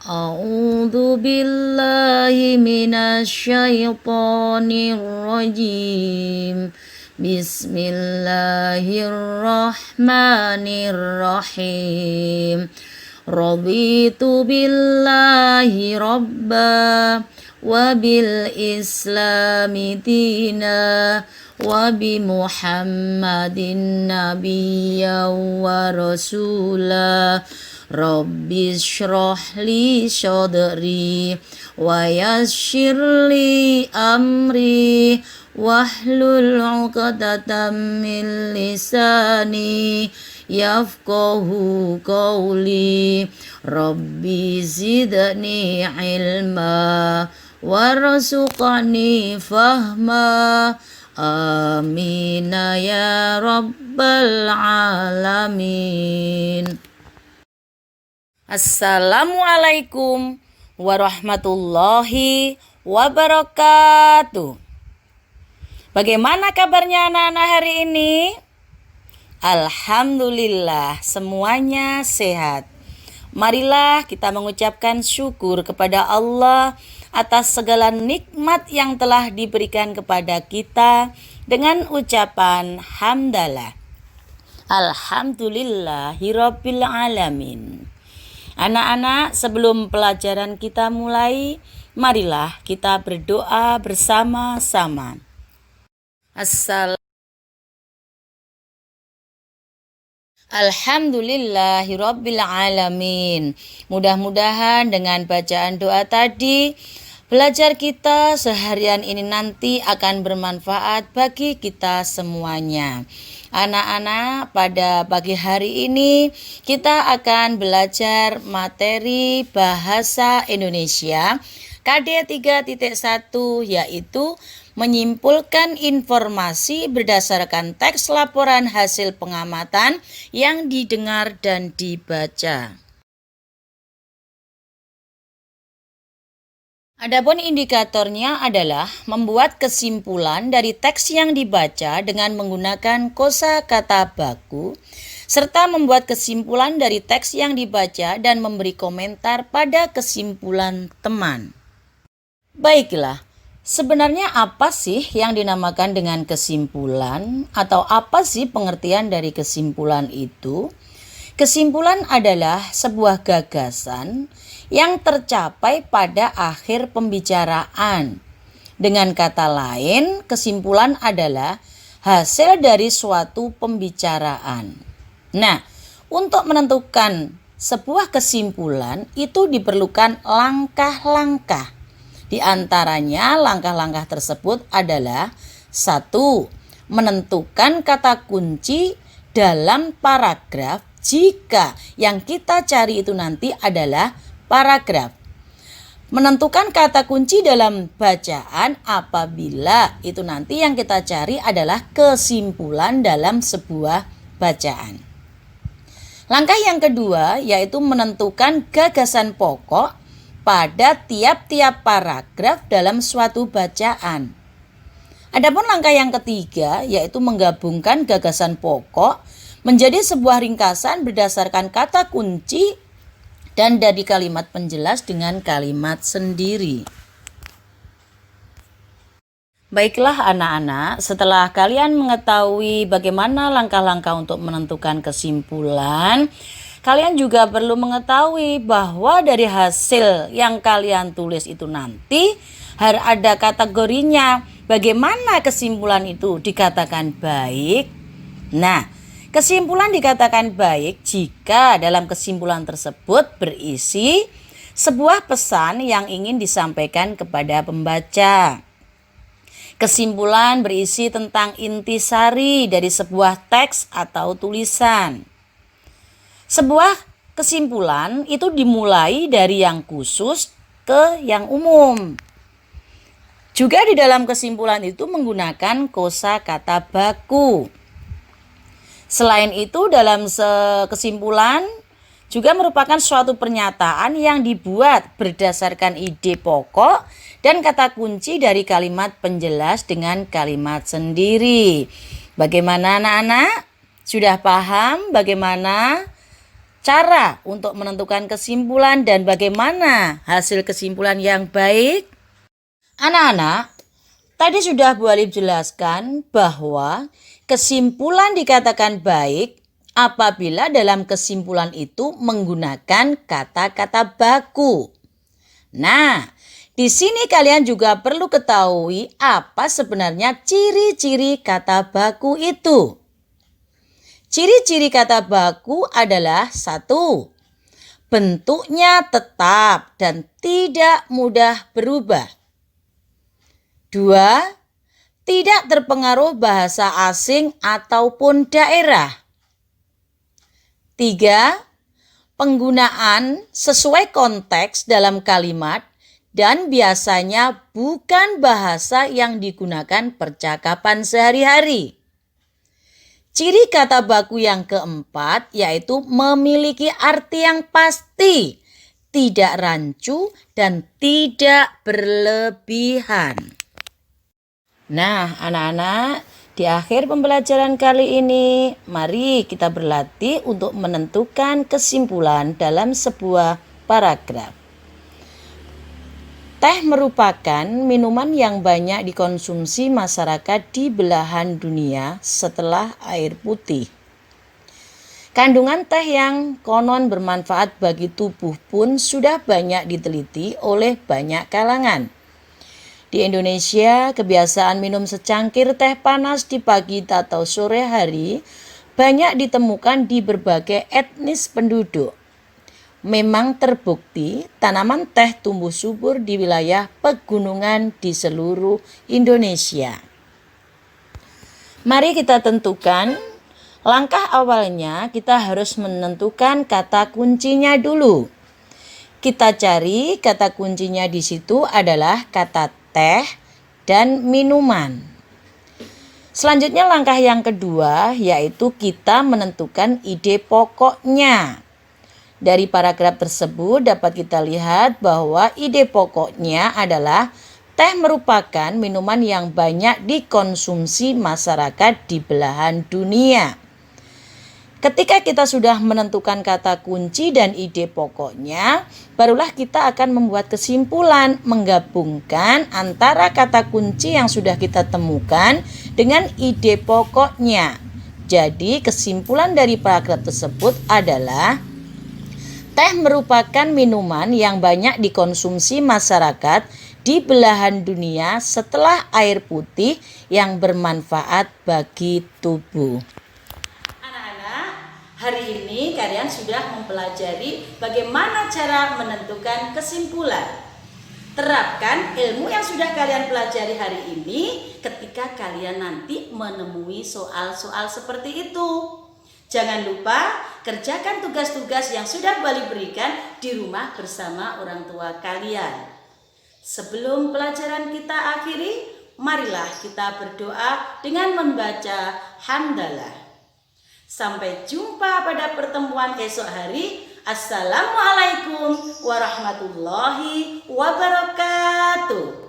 A'udzu billahi minasyaitonir rajim. Bismillahirrahmanirrahim. Raditu billahi rabba wa bil islami dina wa bi Muhammadin nabiyya wa rasula. Rabbi shrah li sadri wa yassir li amri wahlul 'uqdatam min lisani yafqahu qawli. Rabbi zidni ilma warzuqni fahma. Amin ya rabbal alamin. Assalamualaikum warahmatullahi wabarakatuh. Bagaimana kabarnya anak-anak hari ini? Alhamdulillah, semuanya sehat. Marilah kita mengucapkan syukur kepada Allah atas segala nikmat yang telah diberikan kepada kita dengan ucapan hamdalah. Alhamdulillahirabbil alamin. Anak-anak, sebelum pelajaran kita mulai, marilah kita berdoa bersama-sama. Alhamdulillahirabbil alamin. Mudah-mudahan dengan bacaan doa tadi, belajar kita seharian ini nanti akan bermanfaat bagi kita semuanya. Anak-anak, pada pagi hari ini kita akan belajar materi bahasa Indonesia KD 3.1, yaitu menyimpulkan informasi berdasarkan teks laporan hasil pengamatan yang didengar dan dibaca. Adapun indikatornya adalah membuat kesimpulan dari teks yang dibaca dengan menggunakan kosakata baku, serta membuat kesimpulan dari teks yang dibaca dan memberi komentar pada kesimpulan teman. Baiklah, sebenarnya apa sih yang dinamakan dengan kesimpulan, atau apa sih pengertian dari kesimpulan itu? Kesimpulan adalah sebuah gagasan yang tercapai pada akhir pembicaraan. Dengan kata lain, kesimpulan adalah hasil dari suatu pembicaraan. Nah, untuk menentukan sebuah kesimpulan itu diperlukan langkah-langkah. Di antaranya langkah-langkah tersebut adalah: 1. Menentukan kata kunci dalam paragraf jika yang kita cari itu nanti adalah paragraf. Menentukan kata kunci dalam bacaan apabila itu nanti yang kita cari adalah kesimpulan dalam sebuah bacaan. Langkah yang kedua yaitu menentukan gagasan pokok pada tiap-tiap paragraf dalam suatu bacaan. Adapun langkah yang ketiga yaitu menggabungkan gagasan pokok menjadi sebuah ringkasan berdasarkan kata kunci dan dari kalimat penjelas dengan kalimat sendiri. Baiklah anak-anak, setelah kalian mengetahui bagaimana langkah-langkah untuk menentukan kesimpulan, kalian juga perlu mengetahui bahwa dari hasil yang kalian tulis itu nanti harus ada kategorinya. Bagaimana kesimpulan itu dikatakan baik? Nah, kesimpulan dikatakan baik jika dalam kesimpulan tersebut berisi sebuah pesan yang ingin disampaikan kepada pembaca. Kesimpulan berisi tentang intisari dari sebuah teks atau tulisan. Sebuah kesimpulan itu dimulai dari yang khusus ke yang umum. Juga di dalam kesimpulan itu menggunakan kosakata baku. Selain itu, dalam kesimpulan juga merupakan suatu pernyataan yang dibuat berdasarkan ide pokok dan kata kunci dari kalimat penjelas dengan kalimat sendiri. Bagaimana anak-anak? Sudah paham bagaimana cara untuk menentukan kesimpulan dan bagaimana hasil kesimpulan yang baik? Anak-anak, tadi sudah Bu Alif jelaskan bahwa kesimpulan dikatakan baik apabila dalam kesimpulan itu menggunakan kata-kata baku. Nah, di sini kalian juga perlu ketahui apa sebenarnya ciri-ciri kata baku itu. Ciri-ciri kata baku adalah 1. Bentuknya tetap dan tidak mudah berubah. 2. Tidak terpengaruh bahasa asing ataupun daerah. 3. Penggunaan sesuai konteks dalam kalimat dan biasanya bukan bahasa yang digunakan percakapan sehari-hari. Ciri kata baku yang keempat yaitu memiliki arti yang pasti, tidak rancu dan tidak berlebihan. Nah, anak-anak, di akhir pembelajaran kali ini, mari kita berlatih untuk menentukan kesimpulan dalam sebuah paragraf. Teh merupakan minuman yang banyak dikonsumsi masyarakat di belahan dunia setelah air putih. Kandungan teh yang konon bermanfaat bagi tubuh pun sudah banyak diteliti oleh banyak kalangan. Di Indonesia, kebiasaan minum secangkir teh panas di pagi atau sore hari banyak ditemukan di berbagai etnis penduduk. Memang terbukti tanaman teh tumbuh subur di wilayah pegunungan di seluruh Indonesia. Mari kita tentukan. Langkah awalnya kita harus menentukan kata kuncinya dulu. Kita cari kata kuncinya di situ adalah kata teh dan minuman. Selanjutnya langkah yang kedua yaitu kita menentukan ide pokoknya. Dari paragraf tersebut dapat kita lihat bahwa ide pokoknya adalah teh merupakan minuman yang banyak dikonsumsi masyarakat di belahan dunia. Ketika kita sudah menentukan kata kunci dan ide pokoknya, barulah kita akan membuat kesimpulan menggabungkan antara kata kunci yang sudah kita temukan dengan ide pokoknya. Jadi kesimpulan dari paragraf tersebut adalah teh merupakan minuman yang banyak dikonsumsi masyarakat di belahan dunia setelah air putih yang bermanfaat bagi tubuh. Anak-anak, hari ini kalian sudah mempelajari bagaimana cara menentukan kesimpulan. Terapkan ilmu yang sudah kalian pelajari hari ini ketika kalian nanti menemui soal-soal seperti itu. Jangan lupa kerjakan tugas-tugas yang sudah Bu Alif berikan di rumah bersama orang tua kalian. Sebelum pelajaran kita akhiri, marilah kita berdoa dengan membaca hamdalah. Sampai jumpa pada pertemuan esok hari. Assalamualaikum warahmatullahi wabarakatuh.